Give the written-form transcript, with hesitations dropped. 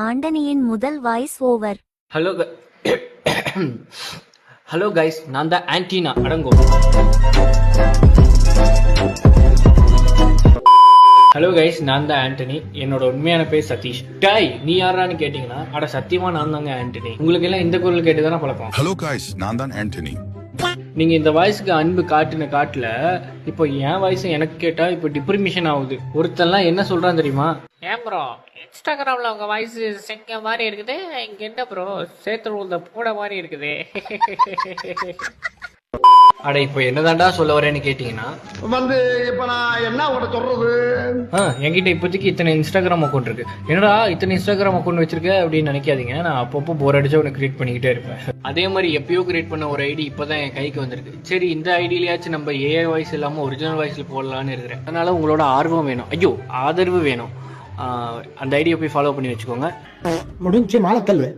ஆண்டனியின் முதல் voice over. Hello hello guys, நான் தான் ஆன்டினா. அடங்கோ. ஹலோ கைஸ், நான் தான் ஆண்டனி. என்னோட உண்மையான பேர் சதீஷ். டாய், நீ யாரான்னு கேட்டீங்கன்னா, அட சத்தியமா நான் தாங்க ஆண்டனி. உங்களுக்கு எல்லாம் இந்த குரல் கேட்டுதானே பழக்கம். ஹலோ கைஸ், நான் தான் ஆண்டனி. நீங்க இந்த வாய்ஸ்க்கு அன்பு காட்டுன காட்டுல இப்போ என் வாய்ஸ் எனக்கு கேட்டா இப்போ டிப்ரிமிஷன் ஆகுது. ஒருத்தெல்லாம் என்ன சொல்றான் தெரியுமா? ஏன் ப்ரோ இன்ஸ்டாகிராம்ல உங்க வாய்ஸ் செங்க மாதிரி இருக்குது, இங்க என்ன ப்ரோ சேத்துல உள்ள பூட மாதிரி இருக்குது. அட இப்போ என்னதான்டா சொல்ல வரேன்னு கேட்டீங்கன்னா, இப்ப நான் என்ன உங்கள்கிட்ட சொல்றது? என்கிட்ட இப்போதைக்கு இத்தனை இன்ஸ்டாகிராம் அக்கௌண்ட் இருக்கு. என்னடா இத்தனை இன்ஸ்டாகிராம் அக்கௌண்ட் வச்சிருக்க அப்படின்னு நினைக்காதீங்க. நான் அப்பப்போ போர் அடிச்சா உனக்கு கிரியேட் பண்ணிக்கிட்டே இருப்பேன். அதே மாதிரி எப்பயோ கிரியேட் பண்ண ஒரு ஐடி இப்பதான் என் கைக்கு வந்திருக்கு. சரி, இந்த ஐடியிலயாச்சும் நம்ம ஏஐ வாய்ஸ் இல்லாம ஒரிஜினல் வாய்ஸ்ல போடலான்னு இருக்கிறேன். அதனால உங்களோட ஆர்வம் வேணும், ஐயோ ஆதரவு வேணும். அந்த ஐடியை போய் ஃபாலோ பண்ணி வச்சுக்கோங்க. முடிஞ்சு மாலை கல்வி.